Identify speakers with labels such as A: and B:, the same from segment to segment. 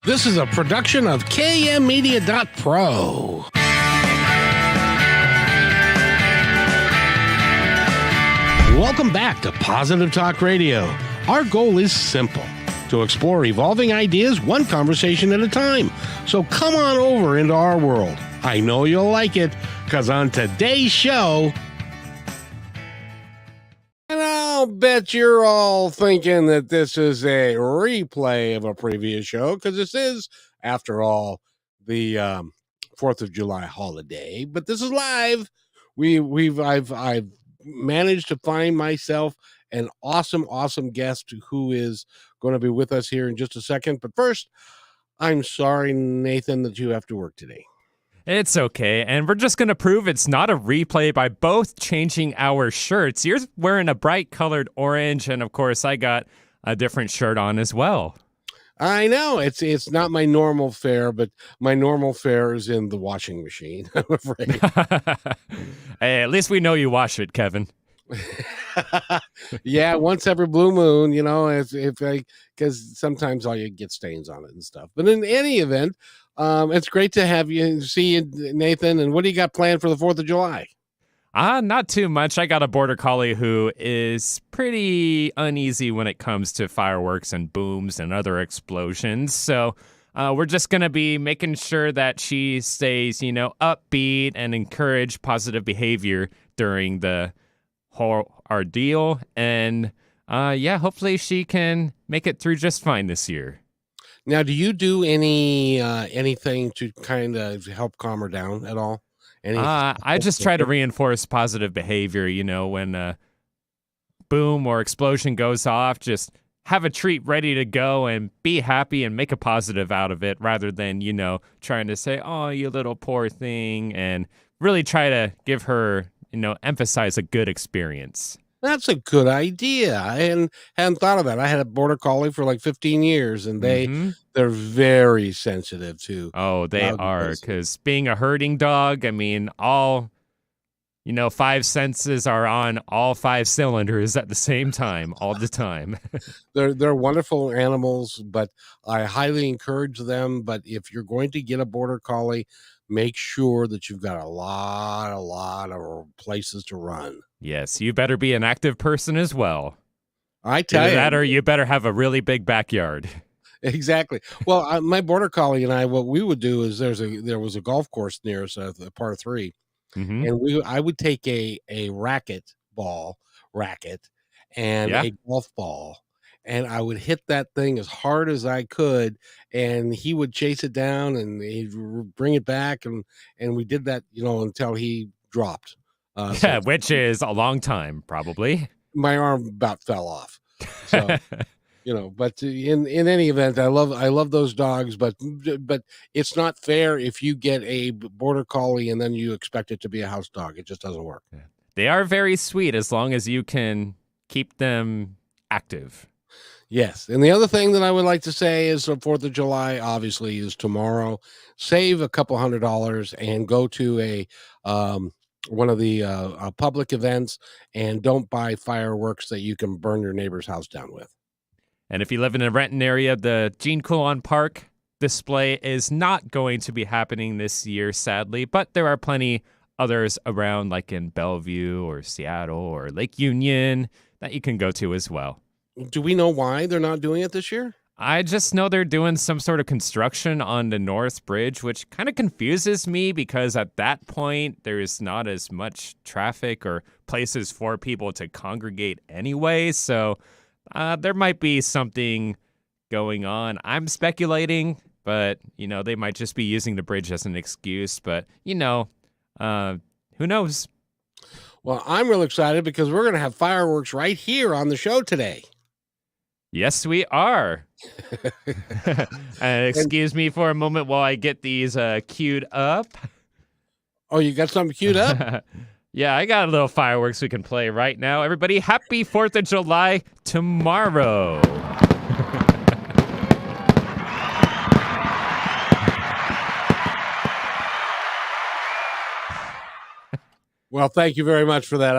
A: This is a production of KMmedia.pro. Welcome back to Positive Talk Radio. Our goal is simple: to explore evolving ideas one conversation at a time. So come on over into our world. I know you'll like it, because on today's show... And I'll bet you're all thinking that this is a replay of a previous show, because this is, after all, the 4th of July holiday. But this is live. I've managed to find myself an awesome guest who is going to be with us here in just a second. But first, I'm sorry, Nathan, that you have to work today.
B: It's okay, and we're just going to prove it's not a replay by both changing our shirts. You're wearing a bright colored orange, and of course I got a different shirt on as well.
A: I know, it's not my normal fare, but my normal fare is in the washing machine, I'm afraid.
B: Hey, at least we know you wash it, Kevin.
A: Yeah, once every blue moon, you know, because sometimes all you get stains on it and stuff. But in any event, it's great to see you, Nathan. And what do you got planned for the 4th of July?
B: Not too much. I got a border collie who is pretty uneasy when it comes to fireworks and booms and other explosions. So we're just going to be making sure that she stays, upbeat and encourage positive behavior during the whole ordeal. And hopefully she can make it through just fine this year.
A: Now, do you do anything to kind of help calm her down at all?
B: I just try to reinforce positive behavior. When a boom or explosion goes off, just have a treat ready to go and be happy and make a positive out of it, rather than, trying to say, oh, you little poor thing, and really try to give her, emphasize a good experience.
A: That's a good idea. I hadn't thought of that. I had a border collie for like 15 years, and they're very sensitive to.
B: Oh, they are, because being a herding dog, I mean, all 5 senses are on all 5 cylinders at the same time, all the time.
A: They're wonderful animals, but I highly encourage them. But if you're going to get a border collie, make sure that you've got a lot of places to run.
B: Yes, you better be an active person as well.
A: I tell you.
B: That, or you better have a really big backyard.
A: Exactly. Well, my border collie and I, what we would do is there was a golf course near us, the par 3, and I would take a racket and a golf ball, and I would hit that thing as hard as I could, and he would chase it down and he'd bring it back, and we did that, until he dropped.
B: Which is a long time, probably.
A: My arm about fell off. So, but in any event, I love those dogs, but it's not fair if you get a border collie and then you expect it to be a house dog. It just doesn't work.
B: They are very sweet as long as you can keep them active.
A: Yes. And the other thing that I would like to say is the 4th of July, obviously, is tomorrow. Save a couple $100 and go to one of the public events, and don't buy fireworks that you can burn your neighbor's house down with.
B: And if you live in a Renton area, the Gene Coulon Park display is not going to be happening this year, sadly, but there are plenty others around, like in Bellevue or Seattle or Lake Union, that you can go to as well.
A: Do we know why they're not doing it this year?
B: I just know they're doing some sort of construction on the North Bridge, which kind of confuses me, because at that point, there's not as much traffic or places for people to congregate anyway. So there might be something going on. I'm speculating, but, they might just be using the bridge as an excuse. But, who knows?
A: Well, I'm real excited because we're going to have fireworks right here on the show today.
B: Yes, we are. Excuse me for a moment while I get these queued up.
A: Oh, you got something queued up?
B: Yeah, I got a little fireworks we can play right now. Everybody, happy 4th of July tomorrow.
A: Well, thank you very much for that.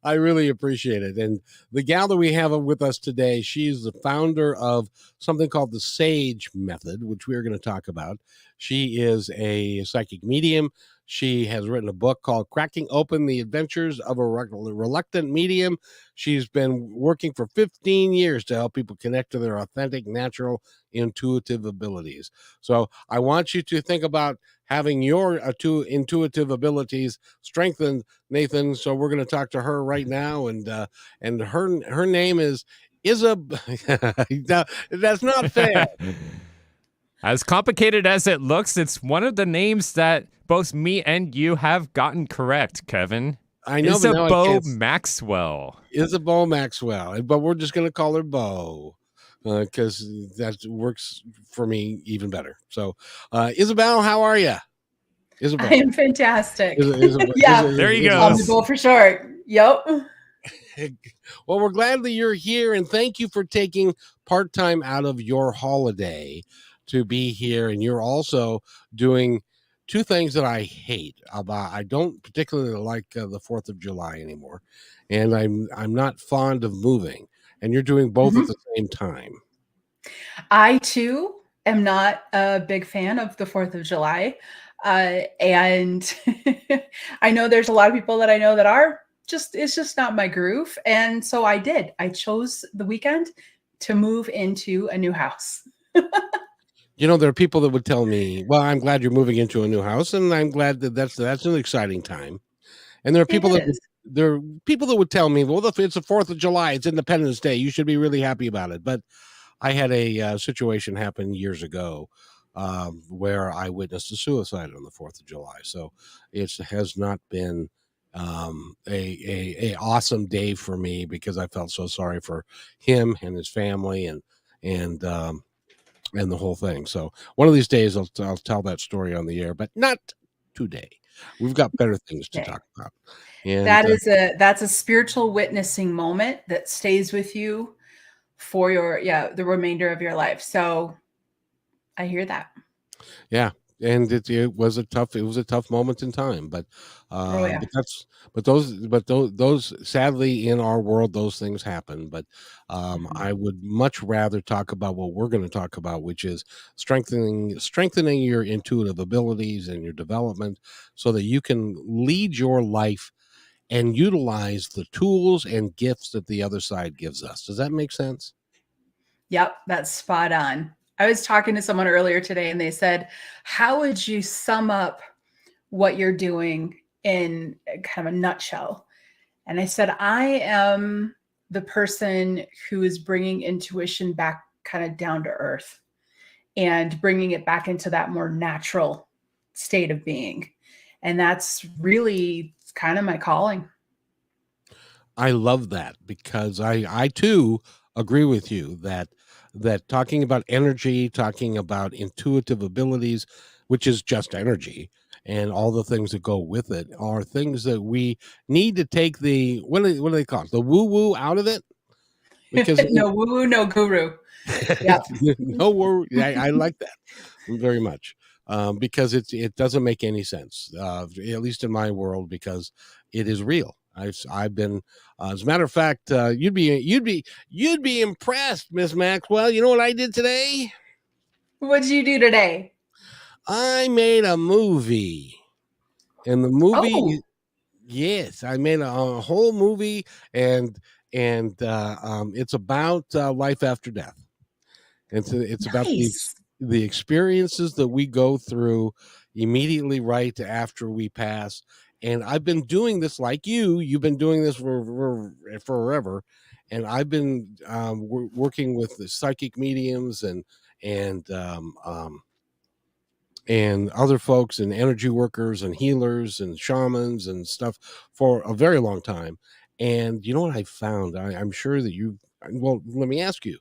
A: I really appreciate it. And the gal that we have with us today, she's the founder of something called the Sage Method, which we're going to talk about. She is a psychic medium. She has written a book called Cracking Open the Adventures of a Reluctant Medium. She's been working for 15 years to help people connect to their authentic, natural, intuitive abilities. So I want you to think about having your two intuitive abilities strengthened, Nathan. So we're going to talk to her right now, and her name is Isabeau. That's not fair.
B: As complicated as it looks, it's one of the names that both me and you have gotten correct, Kevin.
A: I know,
B: Isabeau Maxwell.
A: Isabeau Maxwell, but we're just going to call her Beau because that works for me even better. So, Isabeau, how are you?
C: Isabeau. I am fantastic.
B: Yeah, there you go.
C: Beau for short. Yep.
A: Well, we're glad that you're here, and thank you for taking part time out of your holiday to be here. And you're also doing two things that I hate about. I don't particularly like the 4th of July anymore, and I'm not fond of moving. And you're doing both at the same time.
C: I too am not a big fan of the 4th of July. And I know there's a lot of people that I know that are it's just not my groove. And so I chose the weekend to move into a new house.
A: You know, there are people that would tell me, well, I'm glad you're moving into a new house, and I'm glad that that's an exciting time. And there are people that would tell me, well, if it's the 4th of July, it's Independence Day, you should be really happy about it. But I had a situation happen years ago where I witnessed a suicide on the 4th of July. So it has not been a awesome day for me because I felt so sorry for him and his family and the whole thing. So one of these days I'll tell that story on the air, but not today. We've got better things to talk about.
C: And that's a spiritual witnessing moment that stays with you for the remainder of your life. So I hear that.
A: Yeah. And it was a tough moment in time, but those sadly in our world, those things happen. But I would much rather talk about what we're going to talk about, which is strengthening your intuitive abilities and your development so that you can lead your life and utilize the tools and gifts that the other side gives us. Does that make sense?
C: Yep, that's spot on. I was talking to someone earlier today and they said, how would you sum up what you're doing in kind of a nutshell? And I said, I am the person who is bringing intuition back kind of down to earth and bringing it back into that more natural state of being. And that's really kind of my calling.
A: I love that because I too agree with you that talking about energy, talking about intuitive abilities, which is just energy, and all the things that go with it are things that we need to take the what do they call it? The woo-woo out of it.
C: Because no woo-woo, no guru. Yeah.
A: No woo. I like that very much. Because it doesn't make any sense, at least in my world, because it is real. I've been, as a matter of fact, you'd be impressed, Miss Maxwell. You know what I did today?
C: What'd you do today?
A: I made a movie, and the movie, yes, I made a whole movie, and it's about life after death. It's about the experiences that we go through immediately right after we pass. And I've been doing this like you've been doing this for forever. And I've been working with the psychic mediums and other folks and energy workers and healers and shamans and stuff for a very long time. And you know what I found? I'm sure that let me ask you,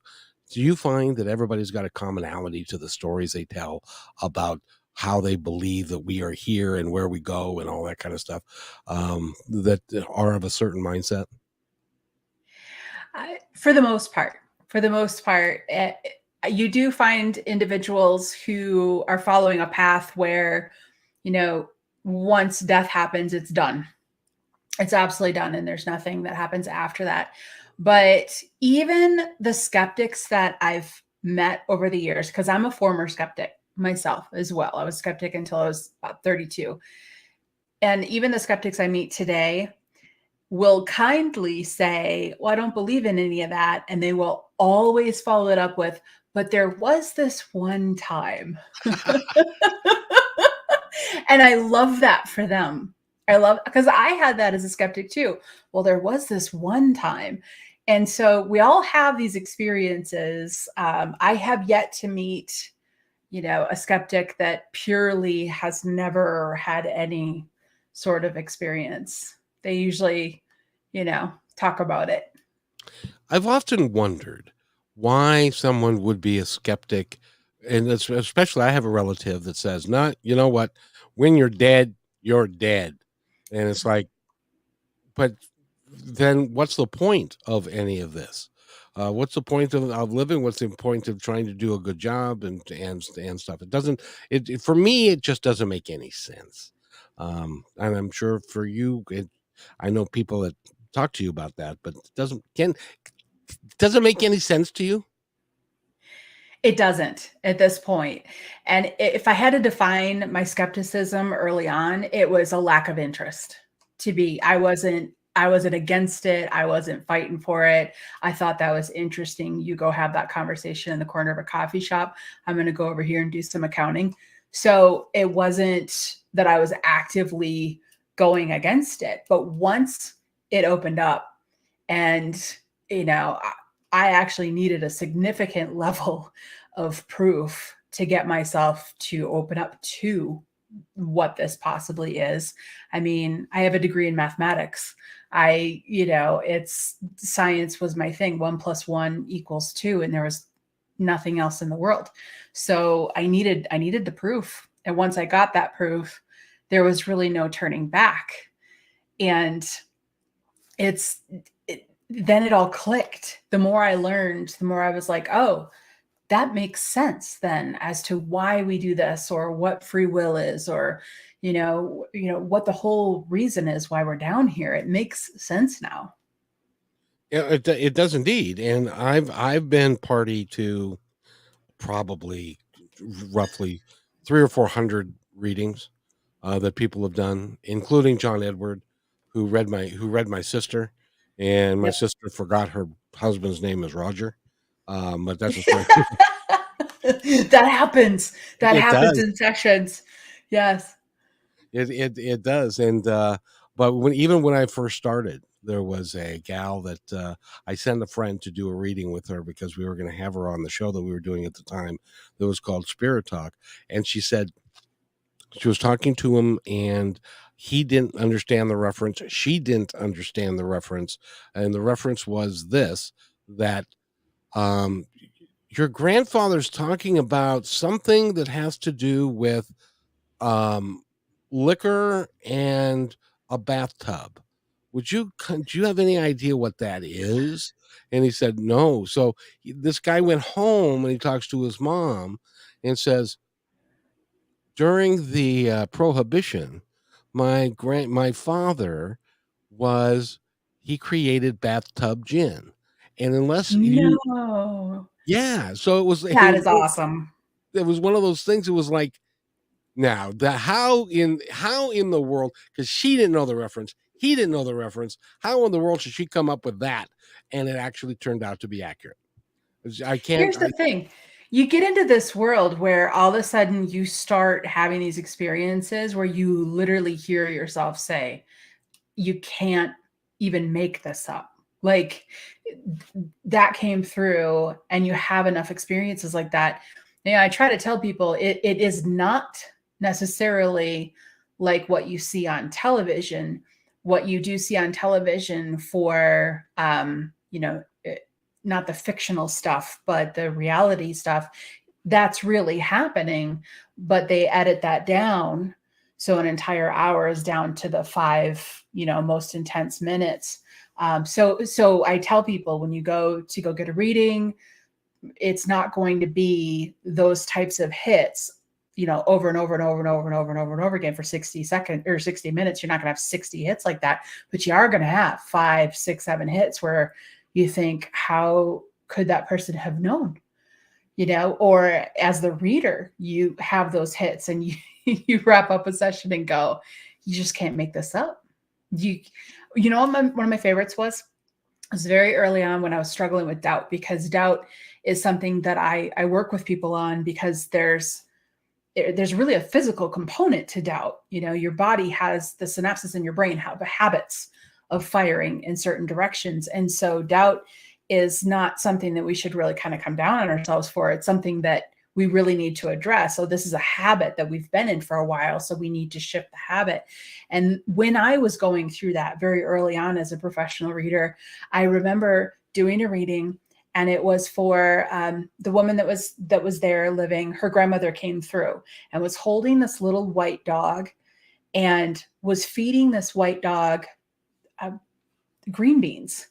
A: do you find that everybody's got a commonality to the stories they tell about how they believe that we are here and where we go and all that kind of stuff, that are of a certain mindset?
C: For the most part, you do find individuals who are following a path where, once death happens, it's done. It's absolutely done. And there's nothing that happens after that. But even the skeptics that I've met over the years, because I'm a former skeptic myself as well. I was skeptic until I was about 32. And even the skeptics I meet today will kindly say, well, I don't believe in any of that. And they will always follow it up with, but there was this one time. And I love that for them. I love, because I had that as a skeptic too. Well, there was this one time. And so we all have these experiences. I have yet to meet, a skeptic that purely has never had any sort of experience. They usually, talk about it.
A: I've often wondered why someone would be a skeptic, and especially I have a relative that says, "Not, you know what? When you're dead, you're dead," and it's like, but then what's the point of any of this? What's the point of living? What's the point of trying to do a good job and stuff? It doesn't. For me, it just doesn't make any sense. And I'm sure for you, I know people that talk to you about that, but it doesn't make any sense to you.
C: It doesn't at this point. And if I had to define my skepticism early on, it was a lack of interest. I wasn't against it. I wasn't fighting for it. I thought that was interesting. You go have that conversation in the corner of a coffee shop. I'm going to go over here and do some accounting. So it wasn't that I was actively going against it. But once it opened up and, I actually needed a significant level of proof to get myself to open up to what this possibly is. I mean, I have a degree in mathematics. It's science was my thing. 1 + 1 = 2, and there was nothing else in the world. So I needed the proof. And once I got that proof, there was really no turning back. And then it all clicked. The more I learned, the more I was like, oh, that makes sense then as to why we do this, or what free will is, or, what the whole reason is why we're down here. It makes sense now.
A: Yeah, it does indeed. And I've been party to probably roughly 300 or 400 readings that people have done, including John Edward, who read my sister, and my
C: Yep.
A: sister forgot her husband's name is Roger. But that's a story.
C: That happens. That
A: It
C: happens
A: does.
C: in sessions. Yes.
A: It does. And but even when I first started, there was a gal that I sent a friend to do a reading with her because we were going to have her on the show that we were doing at the time that was called Spirit Talk. And she said she was talking to him and he didn't understand the reference. She didn't understand the reference. And the reference was this, that um, your grandfather's talking about something that has to do with um, liquor and a bathtub. Do you have any idea what that is? And he said, no. So this guy went home and he talks to his mom and says, during the prohibition, my father he created bathtub gin. And unless you,
C: No.
A: yeah, so
C: That is awesome.
A: it was one of those things. It was like, now, how in the world, because she didn't know the reference, he didn't know the reference, how in the world should she come up with that? And it actually turned out to be accurate.
C: Here's the thing. You get into this world where all of a sudden you start having these experiences where you literally hear yourself say, you can't even make this up. Like that came through, and you have enough experiences like that. I try to tell people it is not necessarily like what you see on television. What you do see on television for, not the fictional stuff, but the reality stuff, that's really happening, but they edit that down. So an entire hour is down to the 5, most intense minutes. So I tell people when you go get a reading, it's not going to be those types of hits. over and over and over and over and over and over and over again for 60 seconds or 60 minutes. You're not going to have 60 hits like that, but you are going to have 5, 6, 7 hits where you think, how could that person have known? Or as the reader, you have those hits and you wrap up a session and go, you just can't make this up. One of my favorites was very early on when I was struggling with doubt, because doubt is something that I work with people on, because there's really a physical component to doubt. Your body has the synapses in your brain have habits of firing in certain directions. And so doubt is not something that we should really kind of come down on ourselves for. It's something that we really need to address. So this is a habit that we've been in for a while. So we need to shift the habit. And when I was going through that very early on as a professional reader, I remember doing a reading, and it was for the woman that was there living. Her grandmother came through and was holding this little white dog and was feeding this white dog green beans.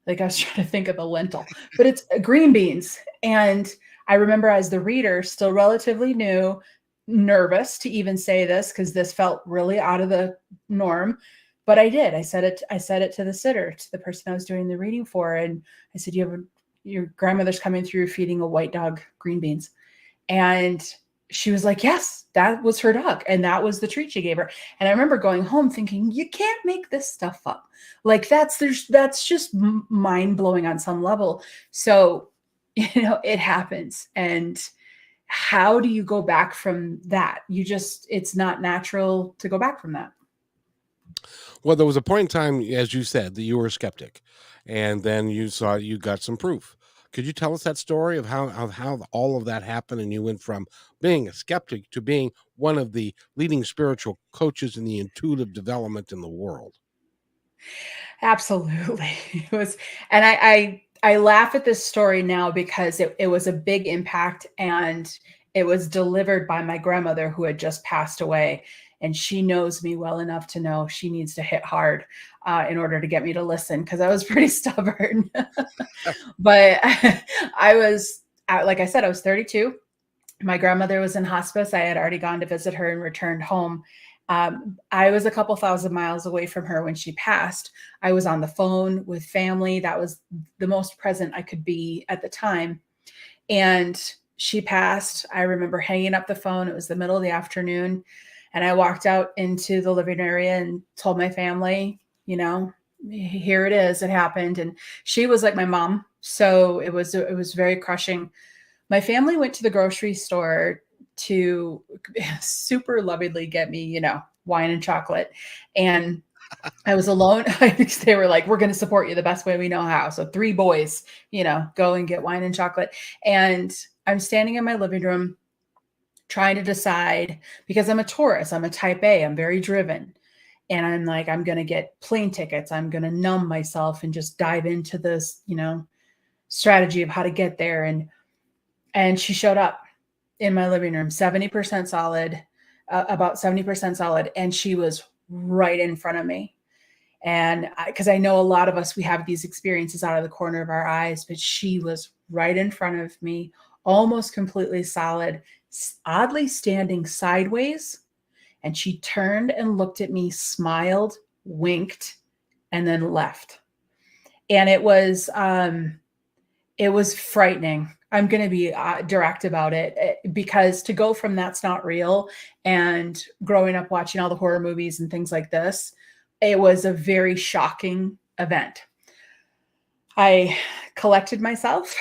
C: Like, I was trying to think of a lentil, but it's green beans. And I remember, as the reader, still relatively new, nervous to even say this, because this felt really out of the norm. But I did. I said it to the sitter, to the person I was doing the reading for. And I said, your grandmother's coming through feeding a white dog green beans. And she was like, yes, that was her dog. And that was the treat she gave her. And I remember going home thinking, you can't make this stuff up. Like, that's just mind blowing on some level. So, it happens. And how do you go back from that? It's not natural to go back from that.
A: Well, there was a point in time, as you said, that you were a skeptic, and then you got some proof. Could you tell us that story of how all of that happened, and you went from being a skeptic to being one of the leading spiritual coaches in the intuitive development in the world?
C: Absolutely. It was, and I laugh at this story now because it was a big impact, and it was delivered by my grandmother, who had just passed away. And she knows me well enough to know she needs to hit hard in order to get me to listen, because I was pretty stubborn. But I was, like I said, I was 32. My grandmother was in hospice. I had already gone to visit her and returned home. I was a couple thousand miles away from her when she passed. I was on the phone with family. That was the most present I could be at the time. And she passed. I remember hanging up the phone. It was the middle of the afternoon. And I walked out into the living area and told my family, here it is. It happened. And she was like my mom. So it was very crushing. My family went to the grocery store to super lovingly get me, wine and chocolate. And I was alone. They were like, we're going to support you the best way we know how. So 3 boys, go and get wine and chocolate. And I'm standing in my living room trying to decide, because I'm a Taurus, I'm a type A, I'm very driven. And I'm like, I'm going to get plane tickets. I'm going to numb myself and just dive into this, strategy of how to get there. And she showed up in my living room, 70% solid, about 70% solid. And she was right in front of me. And because I know a lot of us, we have these experiences out of the corner of our eyes, but she was right in front of me, almost completely solid, oddly standing sideways. And she turned and looked at me, smiled, winked, and then left. And it was frightening. I'm going to be direct about it, because to go from that's not real and growing up watching all the horror movies and things like this, it was a very shocking event. I collected myself,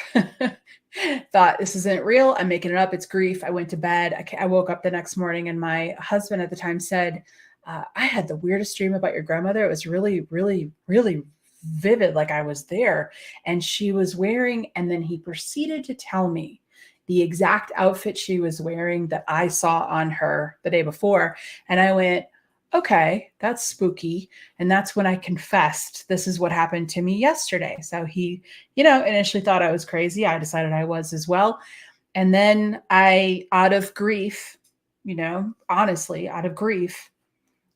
C: thought this isn't real. I'm making it up. It's grief. I went to bed. I woke up the next morning, and my husband at the time said, I had the weirdest dream about your grandmother. It was really, really, really vivid. Like I was there, and she was wearing, and then he proceeded to tell me the exact outfit she was wearing that I saw on her the day before. And I went, okay, that's spooky. And that's when I confessed, this is what happened to me yesterday. So he, initially thought I was crazy. I decided I was as well. And then I, out of grief, honestly, out of grief,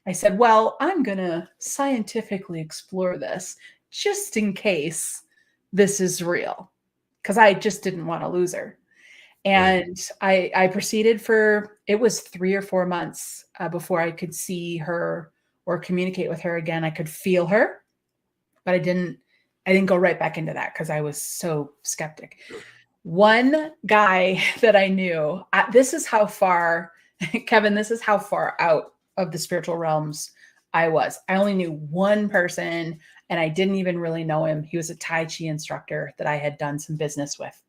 C: I said, well, I'm going to scientifically explore this just in case this is real, because I just didn't want to lose her. And I proceeded it was 3 or 4 months before I could see her or communicate with her again. I could feel her, but I didn't go right back into that because I was so skeptic. One guy that I knew, this is how far, Kevin, this is how far out of the spiritual realms I was. I only knew one person and I didn't even really know him. He was a Tai Chi instructor that I had done some business with.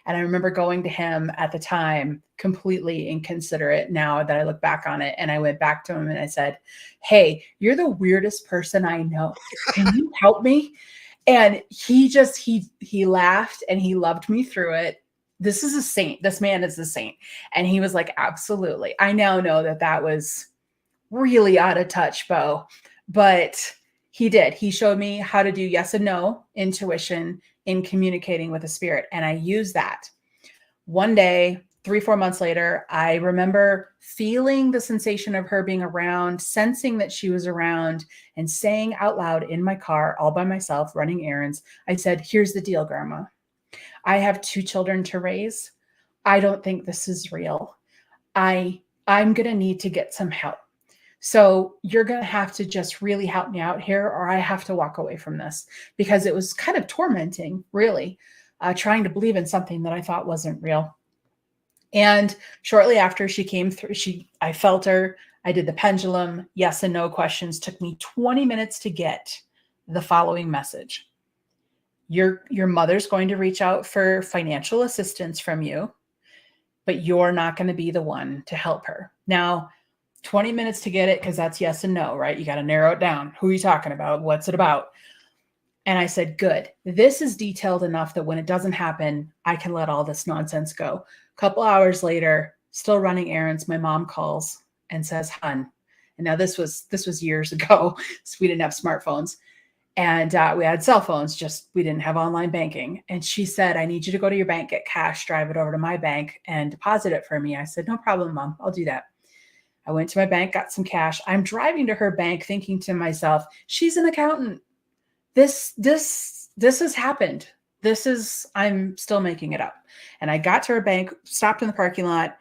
C: And I remember going to him at the time, completely inconsiderate now that I look back on it. And I went back to him and I said, "Hey, you're the weirdest person I know. Can you help me?" And he laughed and he loved me through it. This is a saint. This man is a saint. And he was like, "Absolutely." I now know that was really out of touch, Beau, but he did. He showed me how to do yes and no intuition in communicating with a spirit. And I used that. One day, 3, 4 months later, I remember feeling the sensation of her being around, sensing that she was around, and saying out loud in my car, all by myself, running errands, I said, "Here's the deal, Grandma. I have 2 children to raise. I don't think this is real. I'm going to need to get some help. So you're going to have to just really help me out here, or I have to walk away from this," because it was kind of tormenting, really, trying to believe in something that I thought wasn't real. And shortly after she came through, I felt her. I did the pendulum, yes and no questions. Took me 20 minutes to get the following message. Your mother's going to reach out for financial assistance from you, but you're not going to be the one to help her. Now, 20 minutes to get it, because that's yes and no, right? You got to narrow it down. Who are you talking about? What's it about? And I said, good. This is detailed enough that when it doesn't happen, I can let all this nonsense go. A couple hours later, still running errands, my mom calls and says, "Hun," and now this was years ago, so we didn't have smartphones. And we had cell phones, just we didn't have online banking. And she said, "I need you to go to your bank, get cash, drive it over to my bank and deposit it for me." I said, "No problem, Mom. I'll do that." I went to my bank, got some cash. I'm driving to her bank thinking to myself, she's an accountant. This has happened. I'm still making it up. And I got to her bank, stopped in the parking lot.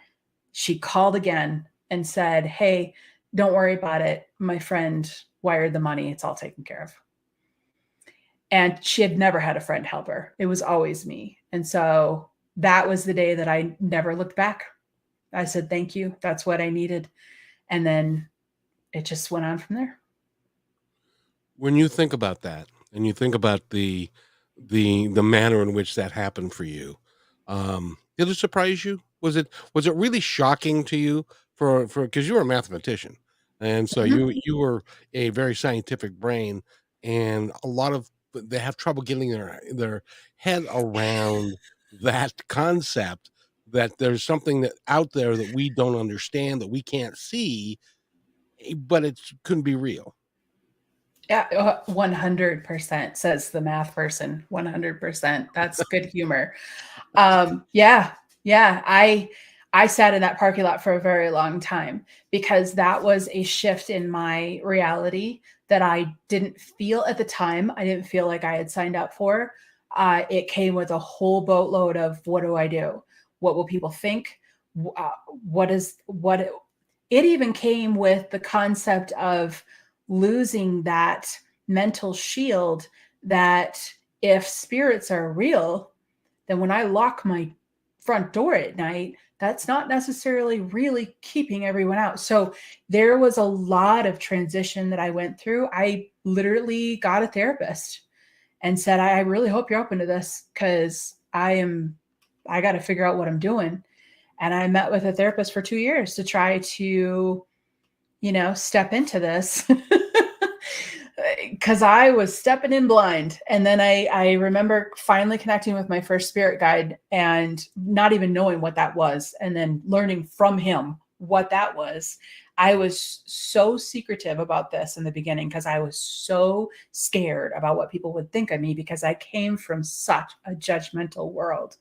C: She called again and said, "Hey, don't worry about it. My friend wired the money. It's all taken care of." And she had never had a friend help her. It was always me. And so that was the day that I never looked back. I said, "Thank you. That's what I needed." And then it just went on from there.
A: When you think about that, and you think about the manner in which that happened for you, did it surprise you? Was it really shocking to you for because you were a mathematician, and so
C: Mhm.
A: you were a very scientific brain, and a lot of they have trouble getting their head around that concept that there's something that out there that we don't understand, that we can't see, but it couldn't be real.
C: Yeah, 100%, says the math person. 100%. That's good humor. Yeah, yeah. I sat in that parking lot for a very long time because that was a shift in my reality that I didn't feel at the time. I didn't feel like I had signed up for. It came with a whole boatload of, what do I do? What will people think? What is what? It even came with the concept of losing that mental shield, that if spirits are real, then when I lock my front door at night, that's not necessarily really keeping everyone out. So there was a lot of transition that I went through. I literally got a therapist and said, "I really hope you're open to this, because I got to figure out what I'm doing." And I met with a therapist for 2 years to try to, step into this. Because I was stepping in blind. And then I remember finally connecting with my first spirit guide and not even knowing what that was, and then learning from him what that was. I was so secretive about this in the beginning because I was so scared about what people would think of me, because I came from such a judgmental world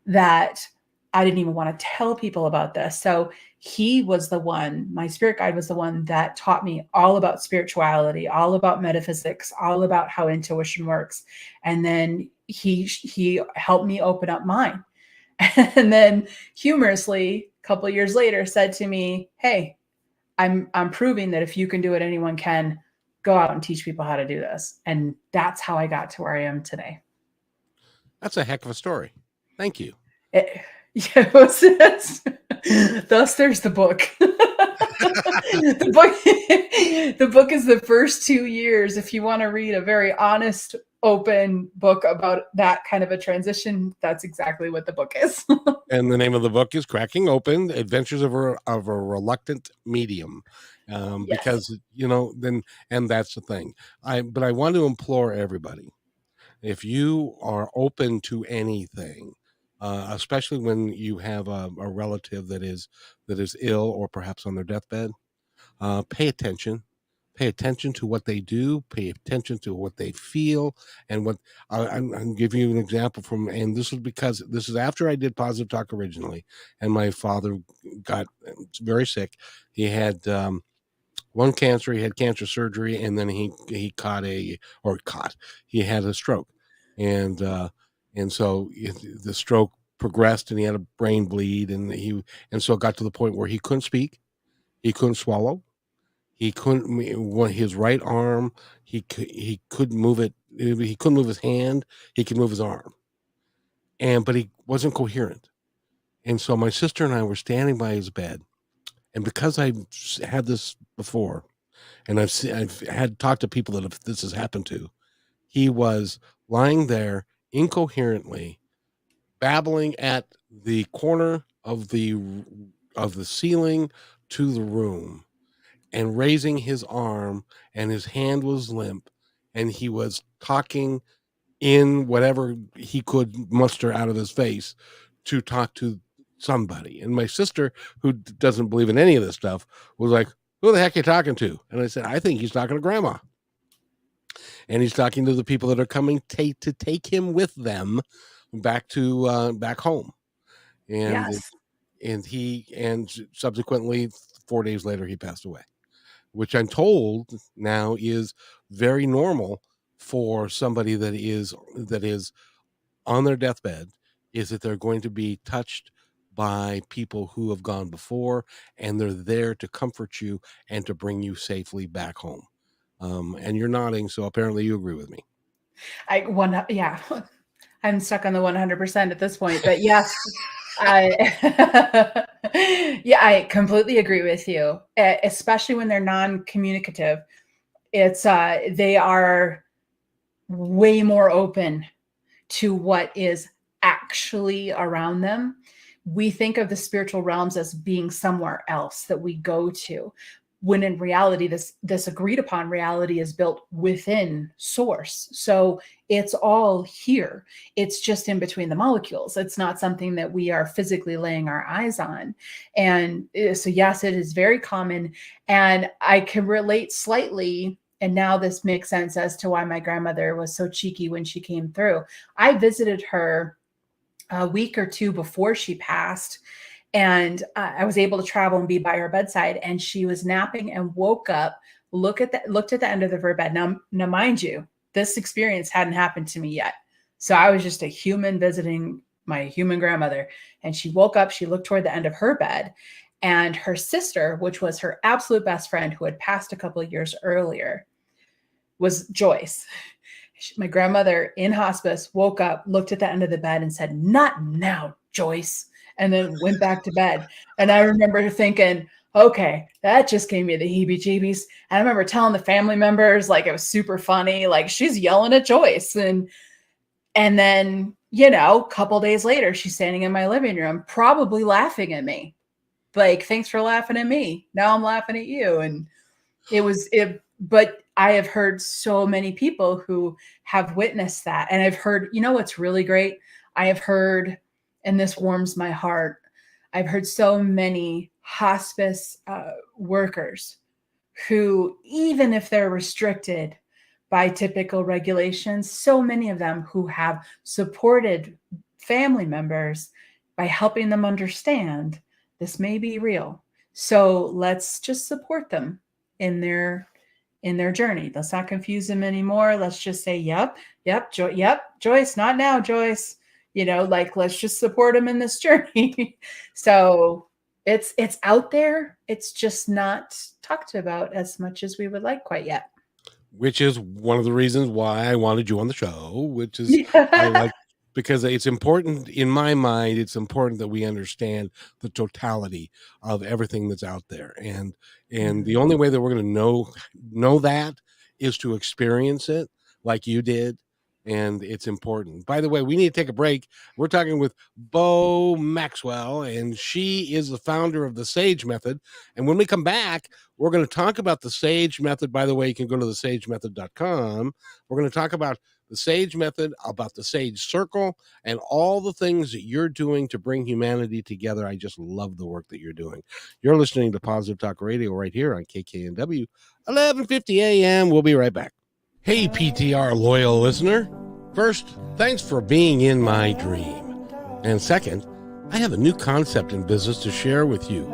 C: that I didn't even want to tell people about this. So he was the one, my spirit guide was the one that taught me all about spirituality, all about metaphysics, all about how intuition works. And then he helped me open up mine. And then humorously, a couple of years later, said to me, "Hey, I'm proving that if you can do it, anyone can. Go out and teach people how to do this." And that's how I got to where I am today.
A: That's a heck of a story. Thank you.
C: Yeah, thus there's the book. The book is the first 2 years. If you want to read a very honest, open book about that kind of a transition, that's exactly what the book is.
A: And the name of the book is Cracking Open: Adventures of a Reluctant Medium.
C: Yes.
A: Because, and that's the thing. But I want to implore everybody, if you are open to anything, especially when you have a relative that is ill or perhaps on their deathbed, pay attention. Pay attention to what they do. Pay attention to what they feel, and what I'm giving you an example from. And this is because this is after I did Positive Talk originally, and my father got very sick. He had one cancer. He had cancer surgery, and then he he had a stroke, and so the stroke progressed, and he had a brain bleed, and so it got to the point where he couldn't speak, he couldn't swallow, he couldn't his right arm, he couldn't move it, he couldn't move his hand, he could move his arm, but he wasn't coherent. And so my sister and I were standing by his bed, and because I've had this before, and I've had talked to people that this has happened to, he was lying there incoherently, babbling at the corner of the ceiling to the room, and raising his arm, and his hand was limp, and he was talking in whatever he could muster out of his face to talk to somebody. And my sister, who doesn't believe in any of this stuff, was like, "Who the heck are you talking to?" And I said, "I think he's talking to Grandma, and he's talking to the people that are coming to take him with them back to back home." And
C: Yes.
A: and subsequently 4 days later he passed away, which I'm told now is very normal for somebody that is on their deathbed, is that they're going to be touched by people who have gone before, and they're there to comfort you and to bring you safely back home. And you're nodding, so apparently you agree with me.
C: Yeah, I'm stuck on the 100% at this point, but yes, yeah, I completely agree with you, especially when they're non-communicative. It's they are way more open to what is actually around them. We think of the spiritual realms as being somewhere else that we go to, when in reality, this agreed upon reality is built within source. So it's all here. It's just in between the molecules. It's not something that we are physically laying our eyes on. And so, yes, it is very common. And I can relate slightly. And now this makes sense as to why my grandmother was so cheeky when she came through. I visited her a week or two before she passed, and I was able to travel and be by her bedside, and she was napping and woke up, looked at the end of her bed. Now, mind you, this experience hadn't happened to me yet. So I was just a human visiting my human grandmother. And she woke up, she looked toward the end of her bed, and her sister, which was her absolute best friend who had passed a couple of years earlier, was Joyce. My grandmother in hospice woke up, looked at the end of the bed and said, "Not now, Joyce," and then went back to bed. And I remember thinking, okay, that just gave me the heebie-jeebies. And I remember telling the family members, like, it was super funny, like, she's yelling at Joyce. And then, a couple days later, she's standing in my living room, probably laughing at me. Like, "Thanks for laughing at me. Now I'm laughing at you." And but I have heard so many people who have witnessed that. And I've heard, what's really great? I have heard, and this warms my heart, I've heard so many hospice workers who, even if they're restricted by typical regulations, so many of them who have supported family members by helping them understand this may be real. So let's just support them in their journey. Let's not confuse them anymore. Let's just say, yep, Joyce, not now, Joyce. like let's just support them in this journey. So it's out there. It's just not talked about as much as we would like quite yet.
A: Which is one of the reasons why I wanted you on the show, which is I like, because it's important in my mind. It's important that we understand the totality of everything that's out there, and the only way that we're going to know that is to experience it like you did. And it's important. By the way, we need to take a break. We're talking with Beau Maxwell, and she is the founder of the Sage Method. And when we come back, we're going to talk about the Sage Method. By the way, you can go to thesagemethod.com. We're going to talk about the Sage Method, about the Sage Circle, and all the things that you're doing to bring humanity together. I just love the work that you're doing. You're listening to Positive Talk Radio right here on KKNW, 1150 AM. We'll be right back. Hey, PTR loyal listener. First, thanks for being in my dream. And second, I have a new concept in business to share with you.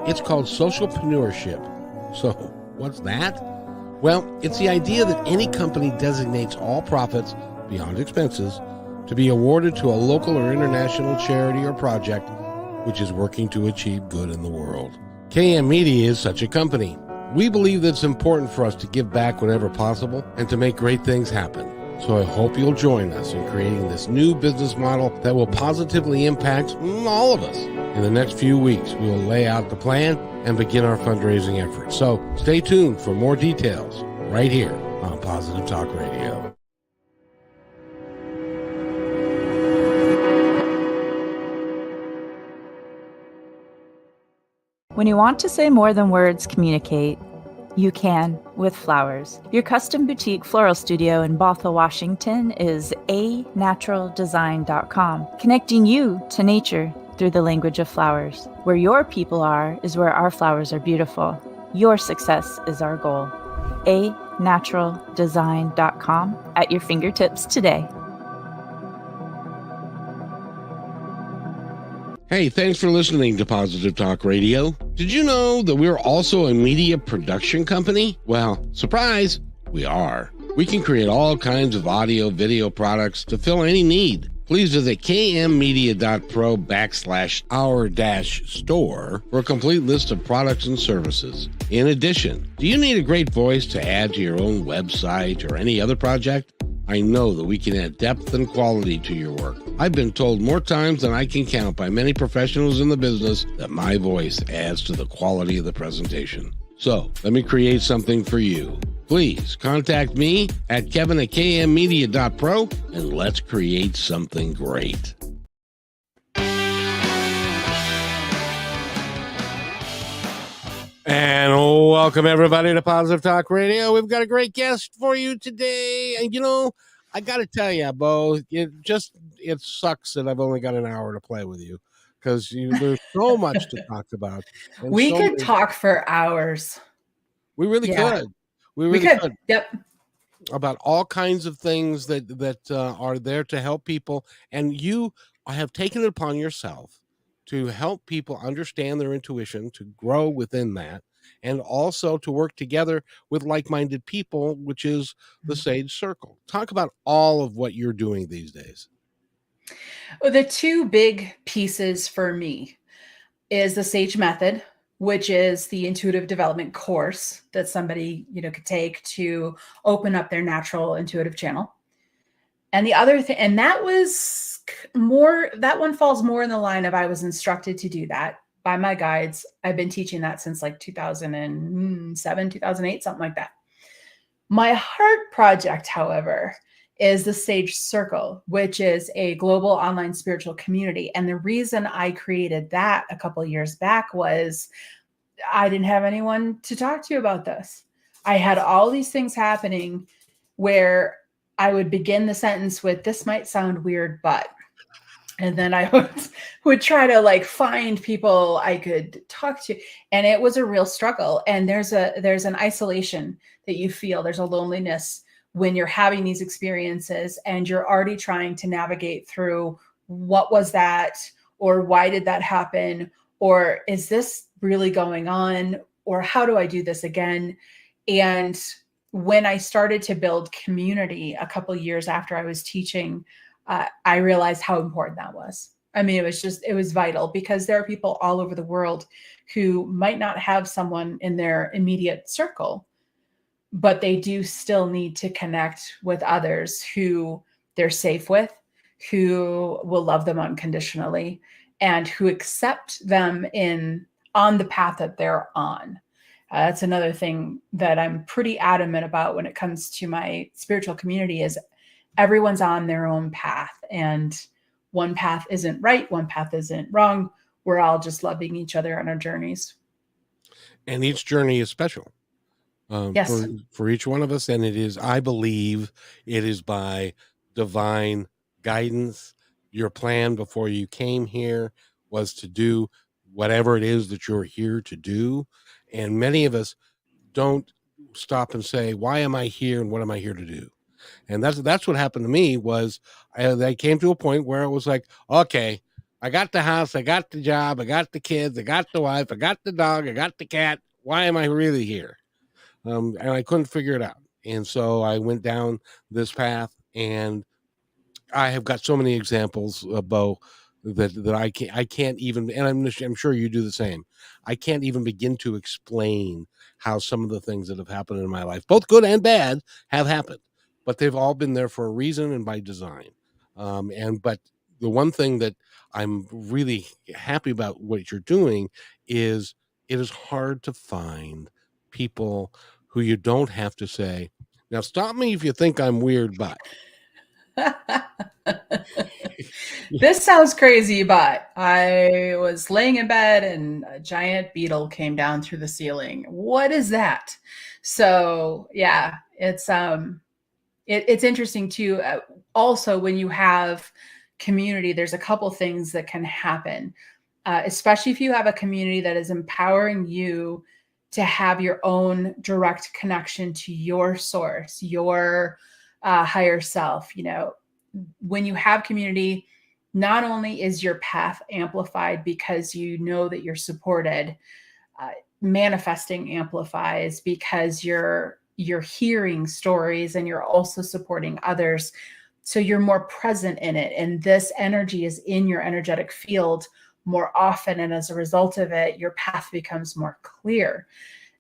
A: It's called socialpreneurship. So, what's that? Well, it's the idea that any company designates all profits, beyond expenses, to be awarded to a local or international charity or project which is working to achieve good in the world. KM Media is such a company. We believe that it's important for us to give back whenever possible and to make great things happen. So I hope you'll join us in creating this new business model that will positively impact all of us. In the next few weeks, we will lay out the plan and begin our fundraising efforts. So stay tuned for more details right here on Positive Talk Radio.
D: When you want to say more than words communicate, you can with flowers. Your custom boutique floral studio in Bothell, Washington is anaturaldesign.com, connecting you to nature through the language of flowers. Where your people are is where our flowers are beautiful. Your success is our goal. anaturaldesign.com at your fingertips today.
A: Hey, thanks for listening to Positive Talk Radio. Did you know that we're also a media production company? Well, surprise, we are. We can create all kinds of audio, video products to fill any need. Please visit kmmedia.pro/our-store for a complete list of products and services. In addition, do you need a great voice to add to your own website or any other project? I know that we can add depth and quality to your work. I've been told more times than I can count by many professionals in the business that my voice adds to the quality of the presentation. So, let me create something for you. Please contact me at kevin@kmmedia.pro and let's create something great. And welcome everybody to Positive Talk Radio. We've got a great guest for you today. And I got to tell you, Beau, it sucks that I've only got an hour to play with you because there's so much to talk about.
C: We could talk for hours.
A: We really could. We really could.
C: Yep.
A: About all kinds of things that are there to help people. And you have taken it upon yourself to help people understand their intuition, to grow within that, and also to work together with like-minded people, which is the Sage Circle. Talk about all of what you're doing these days.
C: Well, the two big pieces for me is the Sage Method, which is the intuitive development course that somebody could take to open up their natural intuitive channel. And the other thing, and that one falls more in the line of I was instructed to do that by my guides. I've been teaching that since like 2007, 2008, something like that. My heart project, however, is the Sage Circle, which is a global online spiritual community. And the reason I created that a couple of years back was I didn't have anyone to talk to about this. I had all these things happening where I would begin the sentence with, this might sound weird, but, and then I would try to find people I could talk to. And it was a real struggle. And there's an isolation that you feel. There's a loneliness when you're having these experiences and you're already trying to navigate through what was that, or why did that happen? Or is this really going on? Or how do I do this again? And when I started to build community a couple of years after I was teaching I realized how important that was. I mean, it was vital, because there are people all over the world who might not have someone in their immediate circle, but they do still need to connect with others who they're safe with, who will love them unconditionally, and who accept them on the path that they're on. That's another thing that I'm pretty adamant about when it comes to my spiritual community is everyone's on their own path, and one path isn't right, one path isn't wrong. We're all just loving each other on our journeys.
A: And each journey is special.
C: Yes.
A: For each one of us, and I believe it is by divine guidance. Your plan before you came here was to do whatever it is that you're here to do, and many of us don't stop and say, why am I here and what am I here to do? And that's what happened to me. Was I came to a point where it was like, okay, I got the house, I got the job, I got the kids, I got the wife, I got the dog, I got the cat. Why am I really here? And I couldn't figure it out. And so I went down this path, and I have got so many examples, Beau, that I can't even, and I'm sure you do the same. I can't even begin to explain how some of the things that have happened in my life, both good and bad, have happened, but they've all been there for a reason and by design. But the one thing that I'm really happy about what you're doing is it is hard to find people who you don't have to say, now stop me if you think I'm weird, but
C: this sounds crazy, but I was laying in bed and a giant beetle came down through the ceiling. What is that? So yeah, it's interesting too. Also, when you have community, there's a couple things that can happen, especially if you have a community that is empowering you to have your own direct connection to your source, your higher self. You know, when you have community, not only is your path amplified because you know that you're supported, manifesting amplifies because you're hearing stories and you're also supporting others. So you're more present in it. And this energy is in your energetic field more often. And as a result of it, your path becomes more clear.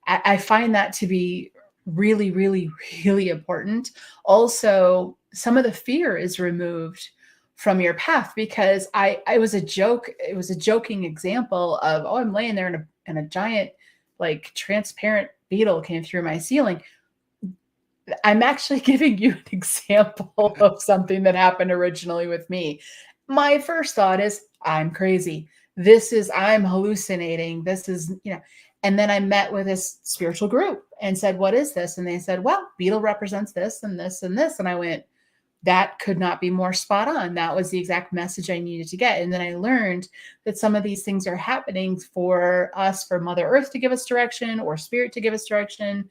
C: I find that to be really, really, really important. Also, some of the fear is removed from your path, because it was a joking example of, oh, I'm laying there and a giant, like, transparent beetle came through my ceiling. I'm actually giving you an example of something that happened originally with me. My first thought is, I'm crazy. I'm hallucinating. This is, and then I met with this spiritual group and said, what is this? And they said, well, beetle represents this and this and this. And I went, that could not be more spot on. That was the exact message I needed to get. And then I learned that some of these things are happening for us, for Mother Earth to give us direction, or Spirit to give us direction,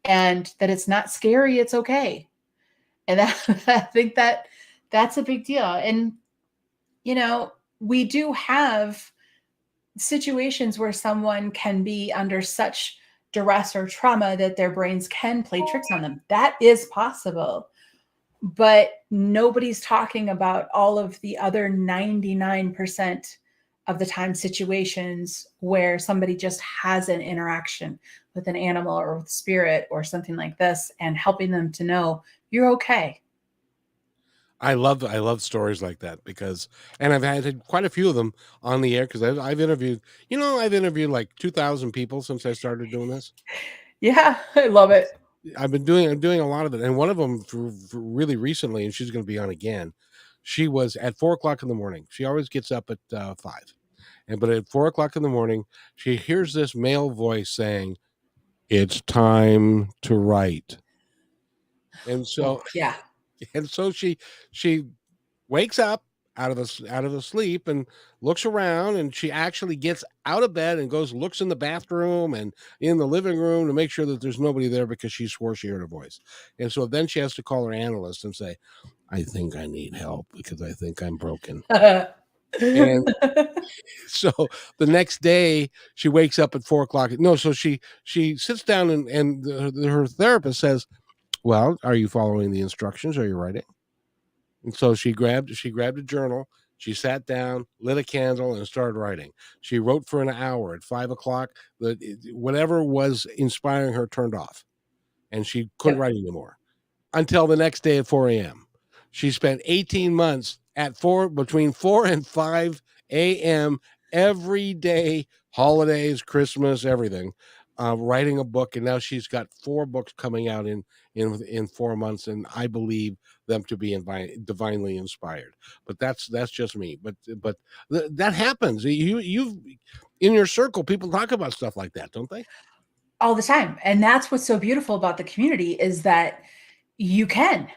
C: and that it's not scary. It's okay. And I think that's a big deal. And, we do have situations where someone can be under such duress or trauma that their brains can play tricks on them. That is possible. But nobody's talking about all of the other 99% of the time situations where somebody just has an interaction with an animal or with spirit or something like this, and helping them to know you're okay.
A: I love stories like that, and I've had quite a few of them on the air, because I've interviewed like 2,000 people since I started doing this.
C: Yeah, I love it.
A: I'm doing a lot of it, and one of them for really recently, and she's going to be on again. She was at 4:00 in the morning. She always gets up at 5, but at 4:00 in the morning, she hears this male voice saying, "It's time to write," and so
C: yeah.
A: and so she wakes up out of the sleep and looks around, and she actually gets out of bed and looks in the bathroom and in the living room to make sure that there's nobody there, because she swore she heard a voice. And so then she has to call her analyst and say, I think I need help because I think I'm broken. And so the next day she wakes up at 4:00. No, so she sits down, and her therapist says, well, are you following the instructions? Are you writing? And so she grabbed a journal. She sat down, lit a candle, and started writing. She wrote for an hour. At 5 o'clock, whatever was inspiring her turned off, and she couldn't
C: Yep.
A: write anymore until the next day at 4 a.m. She spent 18 months at between 4 and 5 a.m. every day, holidays, Christmas, everything, writing a book. And now she's got 4 books coming out in 4 months, and I believe them to be divinely inspired. But that's just me. But that happens. You've in your circle, people talk about stuff like that, don't they?
C: All the time. And that's what's so beautiful about the community is that you can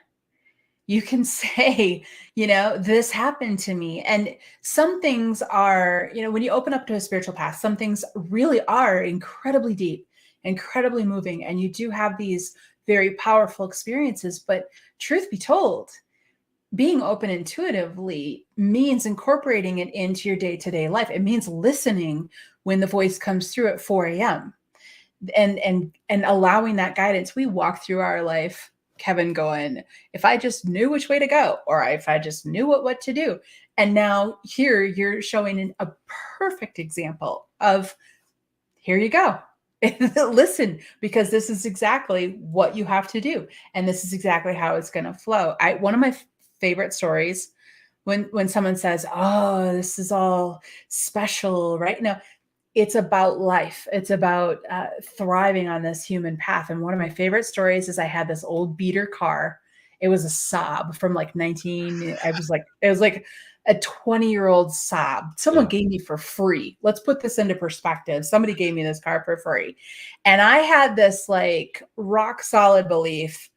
C: say, this happened to me. And some things are, when you open up to a spiritual path, some things really are incredibly deep, incredibly moving. And you do have these very powerful experiences. But truth be told, being open intuitively means incorporating it into your day-to-day life. It means listening when the voice comes through at 4 a.m. and allowing that guidance. We walk through our life, Kevin, going, if I just knew which way to go, or if I just knew what to do. And now here you're showing a perfect example of, here you go. Listen, because this is exactly what you have to do. And this is exactly how it's going to flow. One of my favorite stories when someone says, oh, this is all special, right? No, it's about life. It's about thriving on this human path. And one of my favorite stories is I had this old beater car. It was a Saab from like it was like a 20-year-old Saab. Someone gave me for free. Let's put this into perspective. Somebody gave me this car for free. And I had this like rock solid belief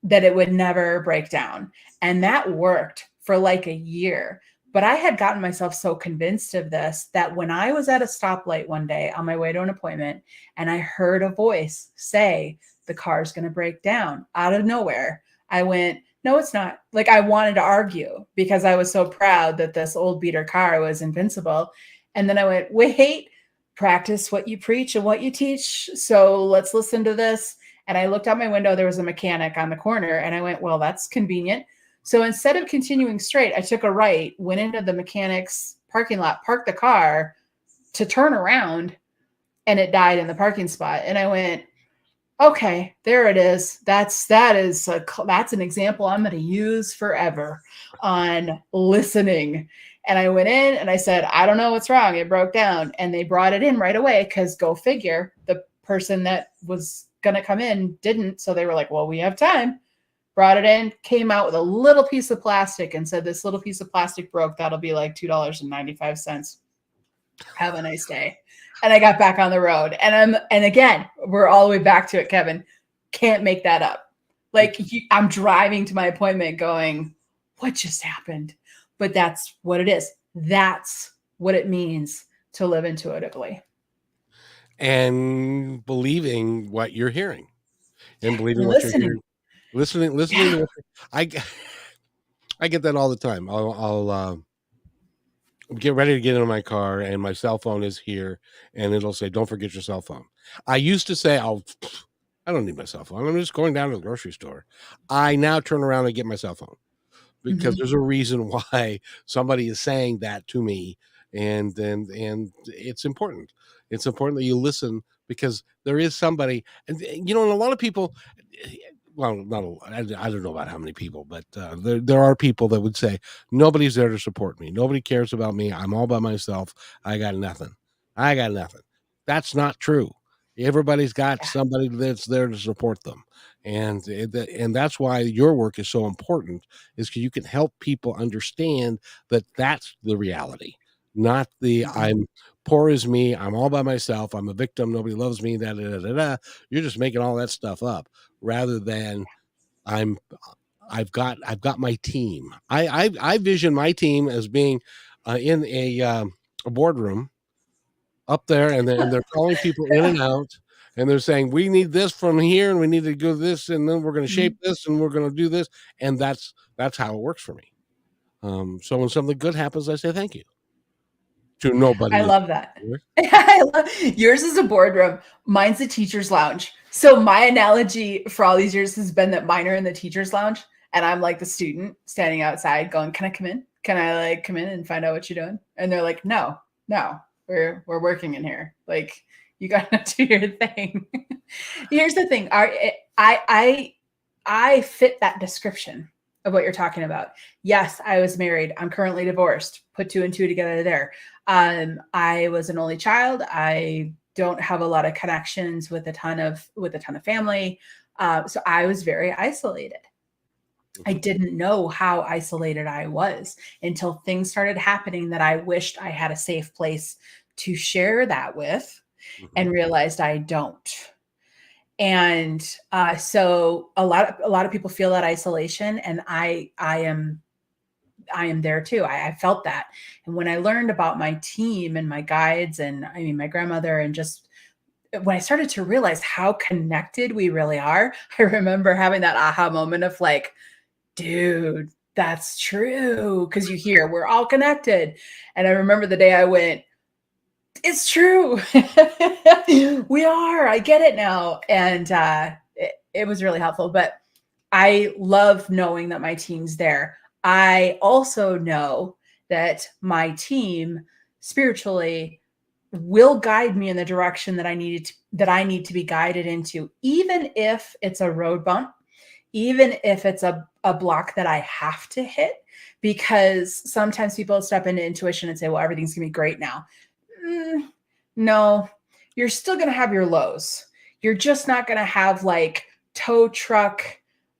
C: that it would never break down. And that worked for like a year. But I had gotten myself so convinced of this that when I was at a stoplight one day on my way to an appointment and I heard a voice say, the car's going to break down out of nowhere, I went, no, it's not. Like, I wanted to argue because I was so proud that this old beater car was invincible. And then I went, wait, practice what you preach and what you teach. So let's listen to this. And I looked out my window. There was a mechanic on the corner. And I went, well, that's convenient. So instead of continuing straight, I took a right, went into the mechanic's parking lot, parked the car to turn around, and it died in the parking spot. And I went, okay, there it is. That's an example I'm going to use forever on listening. And I went in and I said, I don't know what's wrong. It broke down. And they brought it in right away because go figure, the person that was going to come in didn't. So they were like, well, we have time. Brought it in, came out with a little piece of plastic and said, this little piece of plastic broke. That'll be like $2.95. Have a nice day. And I got back on the road. And again, we're all the way back to it, Kevin. Can't make that up. Like, I'm driving to my appointment going, what just happened? But that's what it is. That's what it means to live intuitively.
A: And believing what you're hearing. And believing what you're hearing. Listening. To I get that all the time. I'll get ready to get into my car and my cell phone is here and it'll say, don't forget your cell phone. I used to say, I don't need my cell phone. I'm just going down to the grocery store. I now turn around and get my cell phone because there's a reason why somebody is saying that to me. And it's important. It's important that you listen because there is somebody, and and a lot of people, well, I don't know about how many people, but there are people that would say, nobody's there to support me. Nobody cares about me. I'm all by myself. I got nothing. That's not true. Everybody's got somebody that's there to support them. And that's why your work is so important, is because you can help people understand that that's the reality, not the I'm poor as me. I'm all by myself. I'm a victim. Nobody loves me. You're just making all that stuff up. Rather than I've got my team. I vision my team as being in a boardroom up there, and they're calling people in and out, and they're saying we need this from here, and we need to go this, and then we're going to shape this, and we're going to do this, and that's how it works for me. So when something good happens, I say thank you to nobody.
C: I love that. Yours is a boardroom. Mine's a teacher's lounge. So my analogy for all these years has been that mine are in the teacher's lounge And I'm like the student standing outside going, can I come in? Can I like come in and find out what you're doing? And they're like, no, we're working in here. Like, you gotta do your thing. Here's the thing. I fit that description of what you're talking about. Yes, I was married. I'm currently divorced. Put 2 and 2 together there. I was an only child. I don't have a lot of connections with a ton of family. So I was very isolated. I didn't know how isolated I was until things started happening that I wished I had a safe place to share that with, and realized I don't. And so a lot of people feel that isolation, and I am there too. I felt that. And when I learned about my team and my guides, and I mean, my grandmother, and just when I started to realize how connected we really are, I remember having that aha moment of like, dude, that's true. Cause you hear we're all connected. And I remember the day I went, it's true. We are. I get it now. And it was really helpful. But I love knowing that my team's there. I also know that my team spiritually will guide me in the direction that I need to be guided into, even if it's a road bump, even if it's a block that I have to hit, because sometimes people step into intuition and say, well, everything's gonna be great now. No, you're still going to have your lows. You're just not going to have like tow truck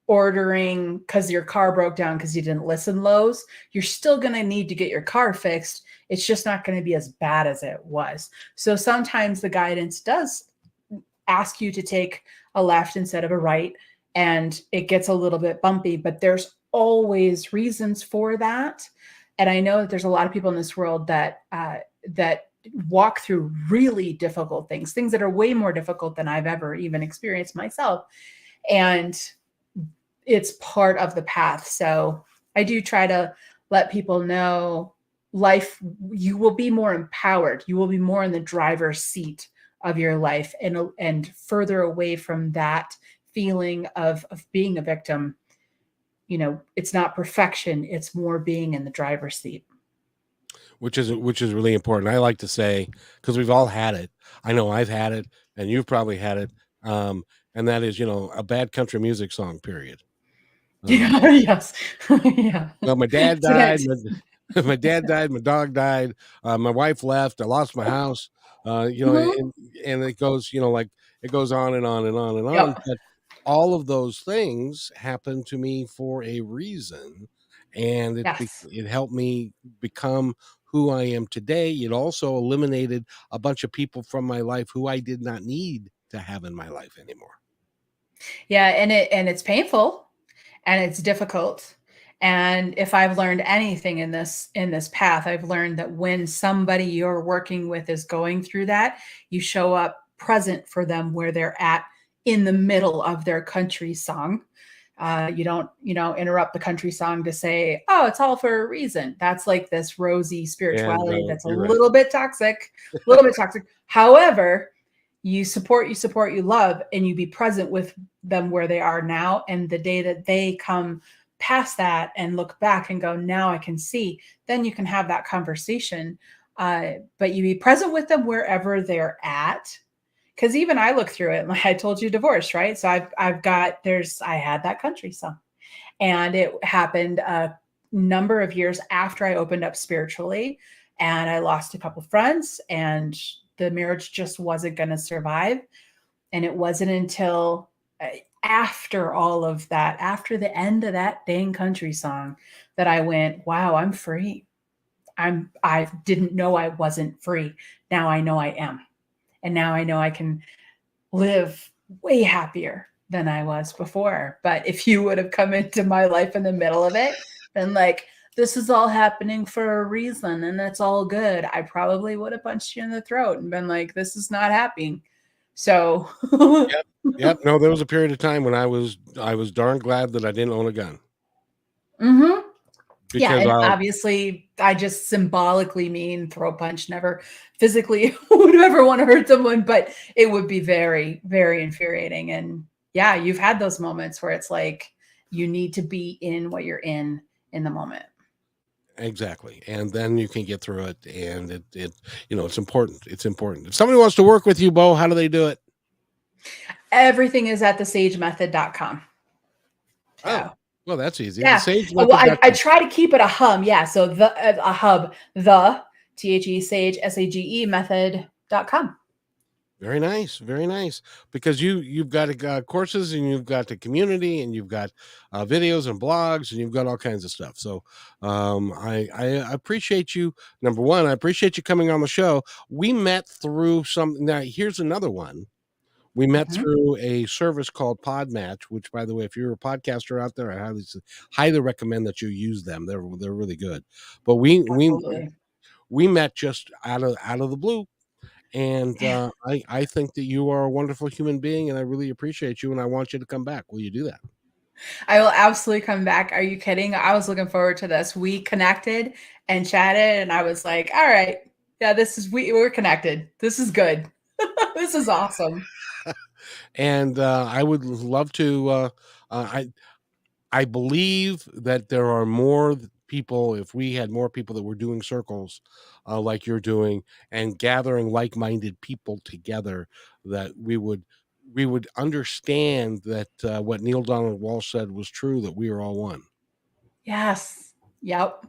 C: ordering because your car broke down because you didn't listen lows. You're still going to need to get your car fixed. It's just not going to be as bad as it was. So sometimes the guidance does ask you to take a left instead of a right, and it gets a little bit bumpy, but there's always reasons for that. And I know that there's a lot of people in this world that walk through really difficult things that are way more difficult than I've ever even experienced myself. And it's part of the path. So I do try to let people know life, you will be more empowered. You will be more in the driver's seat of your life, and further away from that feeling of being a victim. You know, it's not perfection. It's more being in the driver's seat.
A: Which is really important. I like to say, because we've all had it. I know I've had it, and you've probably had it. And that is, a bad country music song, period.
C: Yeah. Yes. Yeah.
A: Well, my dad died. My dad died. My dog died. My wife left. I lost my house. And it goes, like it goes on and on and on and on.
C: Yep.
A: But all of those things happened to me for a reason, and it helped me become who I am today. It also eliminated a bunch of people from my life who I did not need to have in my life anymore.
C: Yeah, and it's painful, and it's difficult. And if I've learned anything in this path, I've learned that when somebody you're working with is going through that, you show up present for them where they're at in the middle of their country song. You don't, interrupt the country song to say, oh, it's all for a reason. That's like this rosy spirituality that's a little bit toxic, However, you support, you love, and you be present with them where they are now. And the day that they come past that and look back and go, now I can see, then you can have that conversation. But you be present with them wherever they're at. Because even I look through it, like I told you, divorce, right? So I had that country song, and it happened a number of years after I opened up spiritually, and I lost a couple friends, and the marriage just wasn't going to survive. And it wasn't until after all of that, after the end of that dang country song, that I went, wow, I'm free. I didn't know I wasn't free. Now I know I am. And now I know I can live way happier than I was before. But if you would have come into my life in the middle of it, then like, this is all happening for a reason, and that's all good, I probably would have punched you in the throat and been like, this is not happening. So
A: Yep. No, there was a period of time when I was darn glad that I didn't own a gun.
C: Mm-hmm.
A: Because
C: yeah, and obviously I just symbolically mean throw a punch, never physically would ever want to hurt someone, but it would be very, very infuriating. And yeah, you've had those moments where it's like, You need to be in what you're in the moment.
A: Exactly. And then you can get through it. And it's important. It's important. If somebody wants to work with you, Beau, how do they do it?
C: Everything is at thesagemethod.com.
A: Oh, well, that's easy.
C: Yeah. Well, I try to keep it a hum. Yeah. So a hub, the THE Sage, SAGE method.com.
A: Very nice, very nice. Because you've got courses, and you've got the community, and you've got videos and blogs, and you've got all kinds of stuff. So I appreciate you. Number one, I appreciate you coming on the show. We met through some. Now here's another one. We met through a service called Podmatch, which, by the way, if you're a podcaster out there, I highly recommend that you use them. They're really good. But we met just out of the blue. And I think that you are a wonderful human being, and I really appreciate you, and I want you to come back. Will you do that?
C: I will absolutely come back. Are you kidding? I was looking forward to this. We connected and chatted, and I was like, all right, yeah, we're connected. This is good. This is awesome.
A: And I would love to. I believe that there are more people. If we had more people that were doing circles like you're doing, and gathering like-minded people together, that we would understand that what Neil Donald Walsh said was true, that we are all one.
C: Yes. Yep.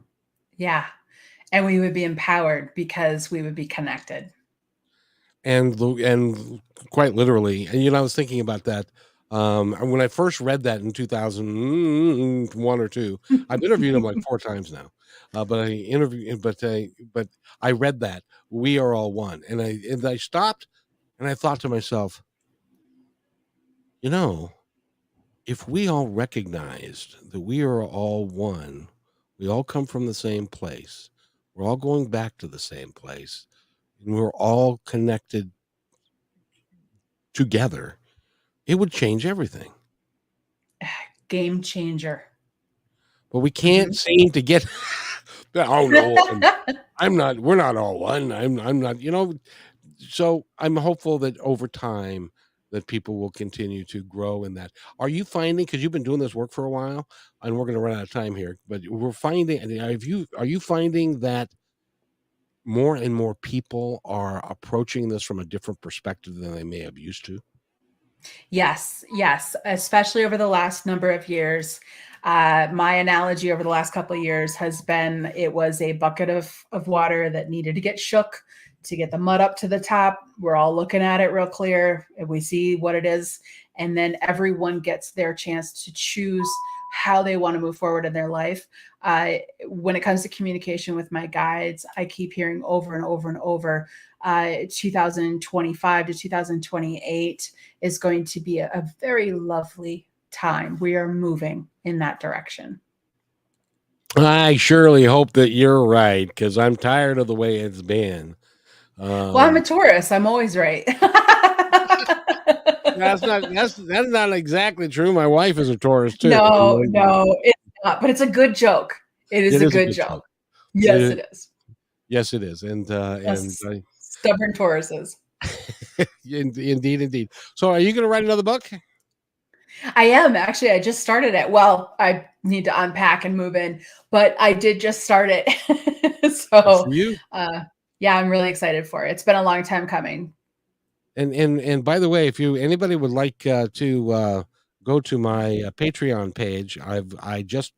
C: Yeah. And we would be empowered because we would be connected.
A: And quite literally, and I was thinking about that when I first read that in 2001 or two. I've interviewed him like 4 times now, but I read that we are all one, and I stopped and I thought to myself, if we all recognized that we are all one, we all come from the same place, we're all going back to the same place, and we're all connected together, it would change everything.
C: Game changer.
A: But we can't seem to get. Oh no, I'm not. We're not all one. I'm not. So I'm hopeful that over time that people will continue to grow in that. Are you finding, because you've been doing this work for a while, and we're going to run out of time here, but we're finding. Are you finding that more and more people are approaching this from a different perspective than they may have used to?
C: Yes, especially over the last number of years. My analogy over the last couple of years has been, it was a bucket of water that needed to get shook to get the mud up to the top. We're all looking at it real clear, and we see what it is. And then everyone gets their chance to choose how they want to move forward in their life. When it comes to communication with my guides, I keep hearing over and over and over, 2025 to 2028 is going to be a very lovely time. We are moving in that direction.
A: I surely hope that you're right, because I'm tired of the way it's been.
C: Well, I'm a Taurus. I'm always right.
A: That's not exactly true. My wife is a Taurus too.
C: No, it's not. But it's a good joke. It is a good joke. Yes, it is.
A: Yes, it is. And
C: stubborn Tauruses.
A: Indeed. So, are you going to write another book?
C: I am, actually. I just started it. Well, I need to unpack and move in, but I did just start it. So, yeah, I'm really excited for it. It's been a long time coming.
A: And by the way, if anybody would like to go to my Patreon page, I just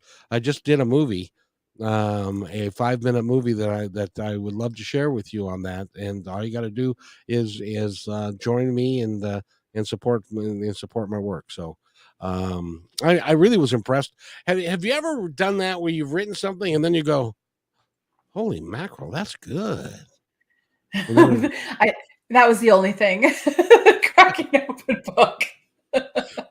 A: did a movie, a 5-minute movie that I would love to share with you on that. And all you got to do is join me and support my work. So I really was impressed. Have you ever done that where you've written something and then you go, holy mackerel, that's good?
C: That was the only thing. Cracking open book.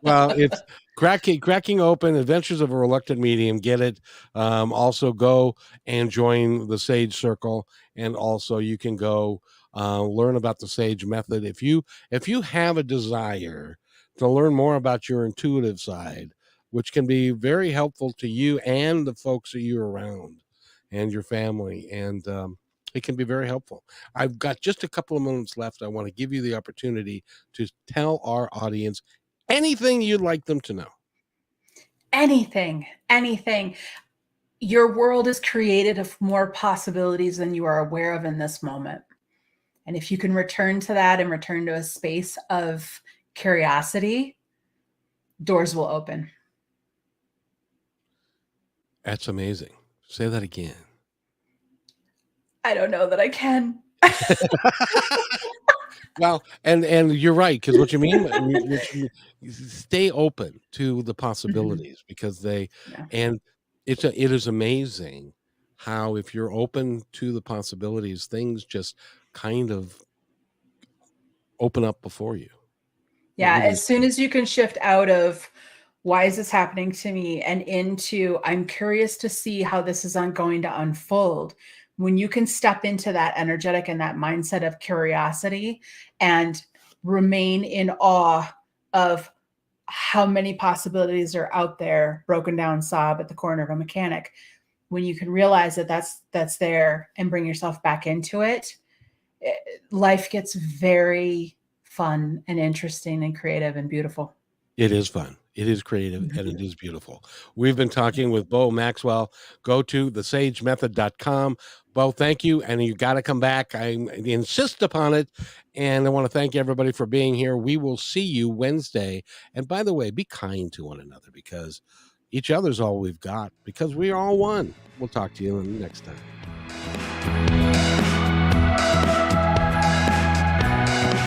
A: Well, it's cracking open Adventures of a Reluctant Medium. Get it. Also go and join the Sage Circle, and also you can go learn about the Sage Method. If you have a desire to learn more about your intuitive side, which can be very helpful to you and the folks that you're around and your family, and it can be very helpful. I've got just a couple of minutes left. I want to give you the opportunity to tell our audience anything you'd like them to know.
C: anything. Your world is created of more possibilities than you are aware of in this moment. And if you can return to that and return to a space of curiosity, doors will open.
A: That's amazing. Say that again.
C: I don't know that I can.
A: Well, and you're right, because what you mean, stay open to the possibilities, because they,
C: Yeah.
A: and it is amazing how, if you're open to the possibilities, things just kind of open up before you.
C: Yeah,
A: really
C: as soon as you can shift out of why is this happening to me and into I'm curious to see how this is going to unfold. When you can step into that energetic and that mindset of curiosity and remain in awe of how many possibilities are out there, broken down sob at the corner of a mechanic, when you can realize that that's there and bring yourself back into it, life gets very fun and interesting and creative and beautiful.
A: It is fun. It is creative, and it is beautiful. We've been talking with Beau Maxwell. Go to thesagemethod.com. Beau, thank you. And you got to come back. I insist upon it. And I want to thank everybody for being here. We will see you Wednesday. And by the way, be kind to one another, because each other's all we've got, because we are all one. We'll talk to you next time.